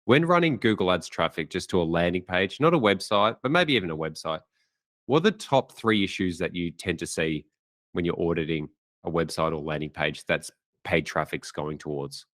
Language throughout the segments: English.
When running Google Ads traffic just to a landing page, not a website, but maybe even a website, what are the top three issues that you tend to see when you're auditing a website or landing page that's paid traffic's going towards?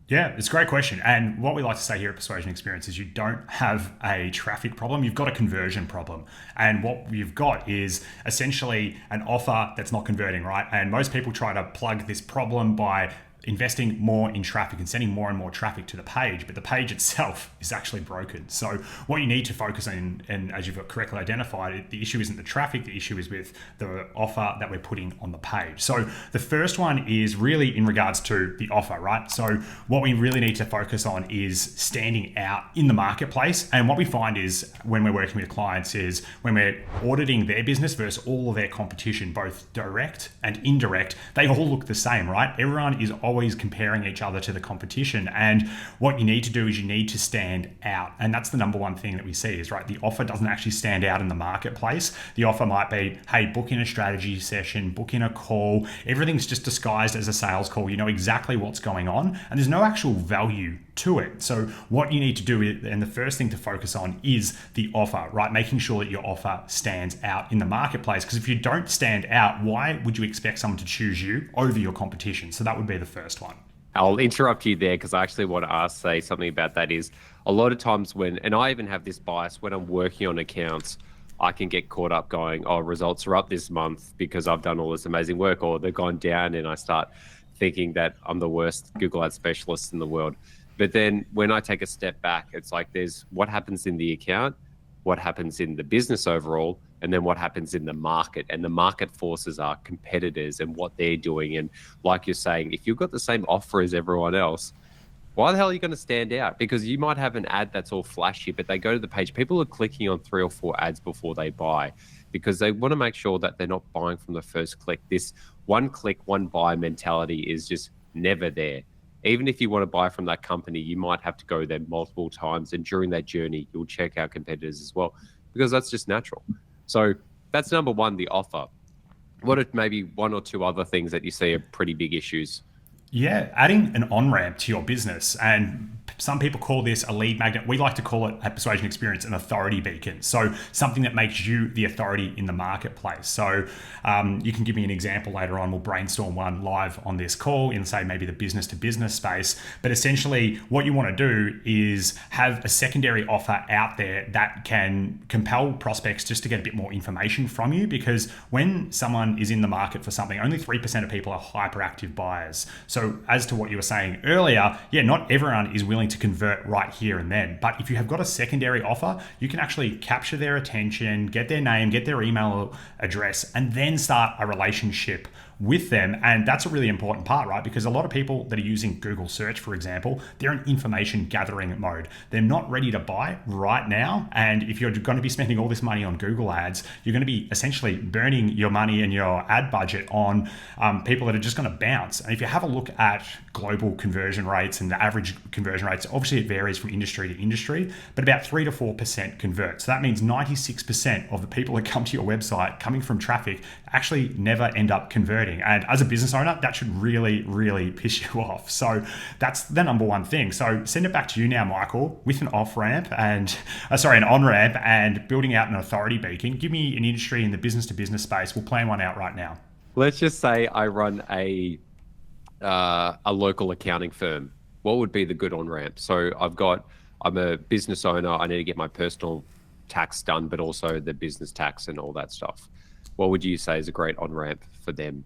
Yeah, it's a great question. And what we like to say here at Persuasion Experience is you don't have a traffic problem, you've got a conversion problem. And what you've got is essentially an offer that's not converting, right? And most people try to plug this problem by investing more in traffic and sending more and more traffic to the page, but the page itself is actually broken. So what you need to focus on, and as you've correctly identified, the issue isn't the traffic, the issue is with the offer that we're putting on the page. So the first one is really in regards to the offer, right? So what we really need to focus on is standing out in the marketplace. And what we find is when we're working with clients is when we're auditing their business versus all of their competition, both direct and indirect, they all look the same, right? Everyone is always comparing each other to the competition. And what you need to do is you need to stand out. And that's the number one thing that we see is, right, the offer doesn't actually stand out in the marketplace. The offer might be, hey, book in a strategy session, book in a call. Everything's just disguised as a sales call. You know exactly what's going on and there's no actual value to it. So what you need to do is, and the first thing to focus on is the offer, right? Making sure that your offer stands out in the marketplace. Because if you don't stand out, why would you expect someone to choose you over your competition? So that would be the first one. I'll interrupt you there because I actually want to say something about that is a lot of times and I even have this bias when I'm working on accounts, I can get caught up going, oh, results are up this month because I've done all this amazing work, or they've gone down, and I start thinking that I'm the worst Google Ads specialist in the world. But then when I take a step back, it's like there's what happens in the account, what happens in the business overall, and then what happens in the market. And the market forces are competitors and what they're doing. And like you're saying, if you've got the same offer as everyone else, why the hell are you going to stand out? Because you might have an ad that's all flashy, but they go to the page. People are clicking on 3 or 4 ads before they buy because they want to make sure that they're not buying from the first click. This one click, one buy mentality is just never there. Even if you want to buy from that company, you might have to go there multiple times. And during that journey, you'll check out competitors as well, because that's just natural. So that's number one, the offer. What are maybe one or two other things that you see are pretty big issues? Yeah, adding an on-ramp to your business. And some people call this a lead magnet. We like to call it at Persuasion Experience an authority beacon. So something that makes you the authority in the marketplace. So you can give me an example later on. We'll brainstorm one live on this call in, say, maybe the business to business space. But essentially what you want to do is have a secondary offer out there that can compel prospects just to get a bit more information from you. Because when someone is in the market for something, only 3% of people are hyperactive buyers. So as to what you were saying earlier, yeah, not everyone is willing to convert right here and then. But if you have got a secondary offer, you can actually capture their attention, get their name, get their email address, and then start a relationship with them. And that's a really important part, right? Because a lot of people that are using Google search, for example, they're in information gathering mode. They're not ready to buy right now. And if you're going to be spending all this money on Google ads, you're going to be essentially burning your money and your ad budget on people that are just going to bounce. And if you have a look at global conversion rates and the average conversion rates, obviously it varies from industry to industry, but about 3 to 4% convert. So that means 96% of the people that come to your website coming from traffic actually never end up converting. And as a business owner, that should really, really piss you off. So that's the number one thing. So send it back to you now, Michael, with an an on ramp and building out an authority beacon. Give me an industry in the business to business space. We'll plan one out right now. Let's just say I run a local accounting firm. What would be the good on ramp? So I'm a business owner. I need to get my personal tax done, but also the business tax and all that stuff. What would you say is a great on ramp for them?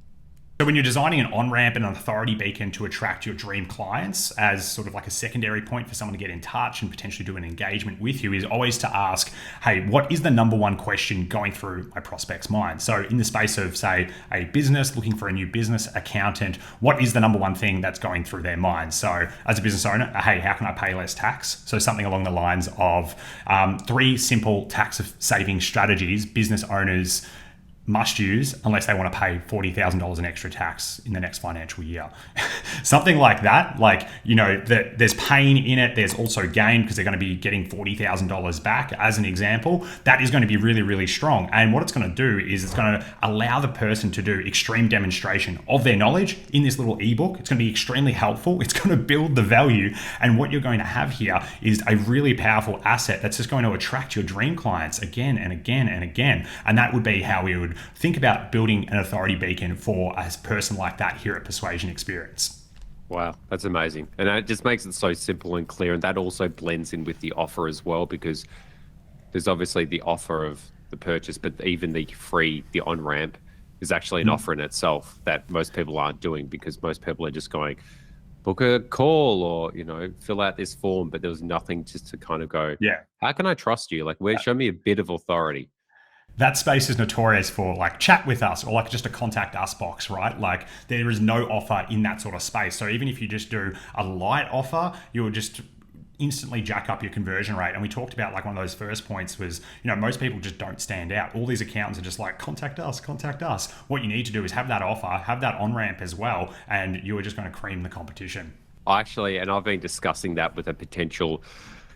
So when you're designing an on-ramp and an authority beacon to attract your dream clients as sort of like a secondary point for someone to get in touch and potentially do an engagement with you, is always to ask, hey, what is the number one question going through my prospect's mind? So in the space of, say, a business looking for a new business accountant, what is the number one thing that's going through their mind? So as a business owner, hey, how can I pay less tax? So something along the lines of 3 simple tax saving strategies business owners must use unless they want to pay $40,000 in extra tax in the next financial year. Something like that, like, there's pain in it. There's also gain because they're going to be getting $40,000 back as an example. That is going to be really, really strong. And what it's going to do is it's going to allow the person to do extreme demonstration of their knowledge in this little ebook. It's going to be extremely helpful. It's going to build the value. And what you're going to have here is a really powerful asset that's just going to attract your dream clients again and again and again. And that would be how we would think about building an authority beacon for a person like that here at Persuasion Experience. Wow, that's amazing. And it just makes it so simple and clear. And that also blends in with the offer as well, because there's obviously the offer of the purchase, but even the on-ramp is actually an offer in itself that most people aren't doing, because most people are just going, book a call or, fill out this form. But there was nothing just to kind of go, how can I trust you? Like, show me a bit of authority. That space is notorious for like chat with us or like just a contact us box, right? Like there is no offer in that sort of space. So even if you just do a light offer, you'll just instantly jack up your conversion rate. And we talked about like one of those first points was, most people just don't stand out. All these accountants are just like, contact us, contact us. What you need to do is have that offer, have that on-ramp as well. And you are just going to cream the competition. Actually, and I've been discussing that with a potential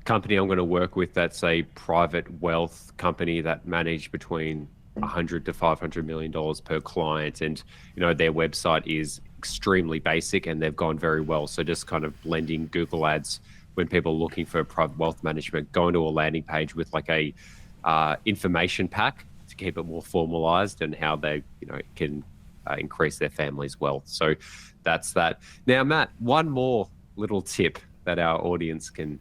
company I'm going to work with that's a private wealth company that manage between $100 to $500 million per client. And, their website is extremely basic and they've gone very well. So just kind of blending Google ads when people are looking for private wealth management, going to a landing page with like a information pack to keep it more formalized and how they, can increase their family's wealth. So that's that. Now, Matt, one more little tip that our audience can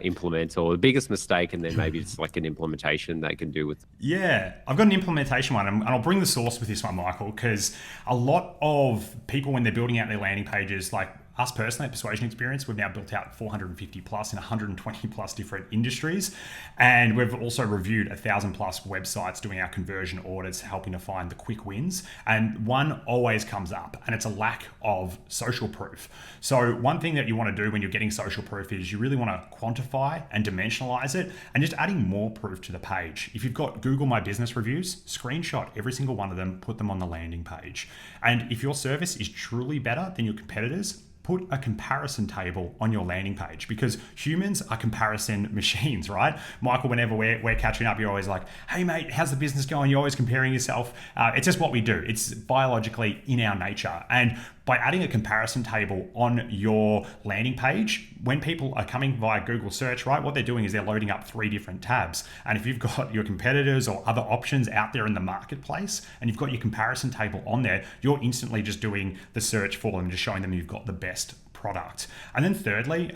implement, or the biggest mistake, and then maybe it's like an implementation they can do with. Yeah, I've got an implementation one, and I'll bring the source with this one, Michael, because a lot of people, when they're building out their landing pages, like us personally at Persuasion Experience, we've now built out 450 plus in 120 plus different industries. And we've also reviewed 1,000 plus websites doing our conversion audits, helping to find the quick wins. And one always comes up, and it's a lack of social proof. So one thing that you want to do when you're getting social proof is you really want to quantify and dimensionalize it, and just adding more proof to the page. If you've got Google My Business reviews, screenshot every single one of them, put them on the landing page. And if your service is truly better than your competitors, put a comparison table on your landing page, because humans are comparison machines, right? Michael, whenever we're catching up, you're always like, hey mate, how's the business going? You're always comparing yourself. It's just what we do. It's biologically in our nature. And by adding a comparison table on your landing page, when people are coming via Google search, right, what they're doing is they're loading up 3 different tabs. And if you've got your competitors or other options out there in the marketplace, and you've got your comparison table on there, you're instantly just doing the search for them, just showing them you've got the best product. And then thirdly,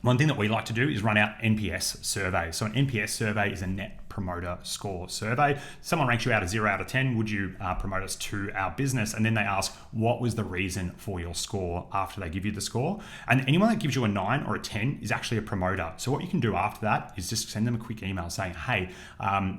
one thing that we like to do is run out NPS surveys. So an NPS survey is a net promoter score survey. Someone ranks you out of 0 out of 10. Would you promote us to our business? And then they ask, what was the reason for your score after they give you the score? And anyone that gives you a 9 or a 10 is actually a promoter. So what you can do after that is just send them a quick email saying, hey,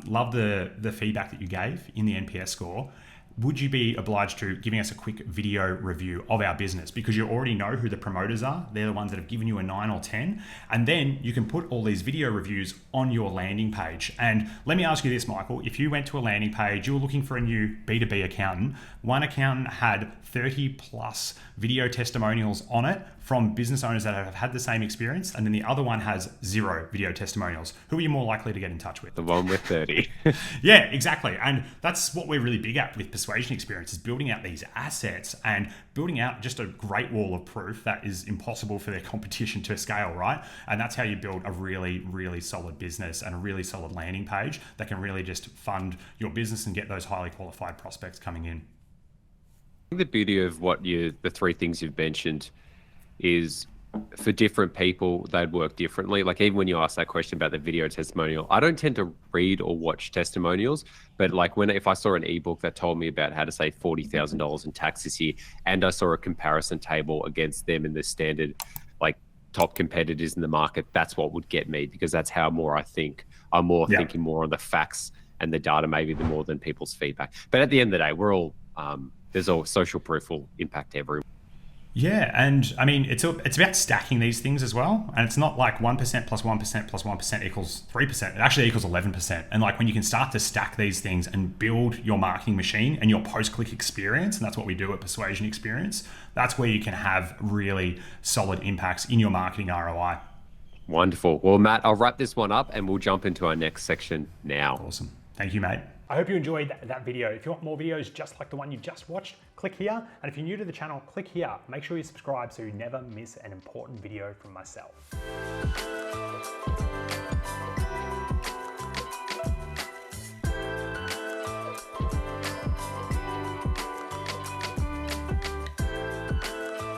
love the feedback that you gave in the NPS score. Would you be obliged to giving us a quick video review of our business? Because you already know who the promoters are. They're the ones that have given you a 9 or 10. And then you can put all these video reviews on your landing page. And let me ask you this, Michael. If you went to a landing page, you were looking for a new B2B accountant, one accountant had 30 plus video testimonials on it from business owners that have had the same experience, and then the other one has 0 video testimonials. Who are you more likely to get in touch with? The one with 30. Yeah, exactly. And that's what we're really big at with Persuasion Experience, is building out these assets and building out just a great wall of proof that is impossible for their competition to scale, right? And that's how you build a really, really solid business and a really solid landing page that can really just fund your business and get those highly qualified prospects coming in. The beauty of the 3 things you've mentioned is, for different people, they'd work differently. Like, even when you ask that question about the video testimonial, I don't tend to read or watch testimonials, but like if I saw an ebook that told me about how to save $40,000 in tax this year, and I saw a comparison table against them and the standard like top competitors in the market, that's what would get me, because that's how more I think. I'm more thinking more on the facts and the data, maybe more than people's feedback. But at the end of the day, we're all there's all social proof will impact everyone. Yeah, and I mean, it's about stacking these things as well. And it's not like 1% plus 1% plus 1% equals 3%. It actually equals 11%. And like when you can start to stack these things and build your marketing machine and your post-click experience, and that's what we do at Persuasion Experience, that's where you can have really solid impacts in your marketing ROI. Wonderful. Well, Matt, I'll wrap this one up and we'll jump into our next section now. Awesome. Thank you, mate. I hope you enjoyed that video. If you want more videos just like the one you just watched, click here. And if you're new to the channel, click here. Make sure you subscribe so you never miss an important video from myself.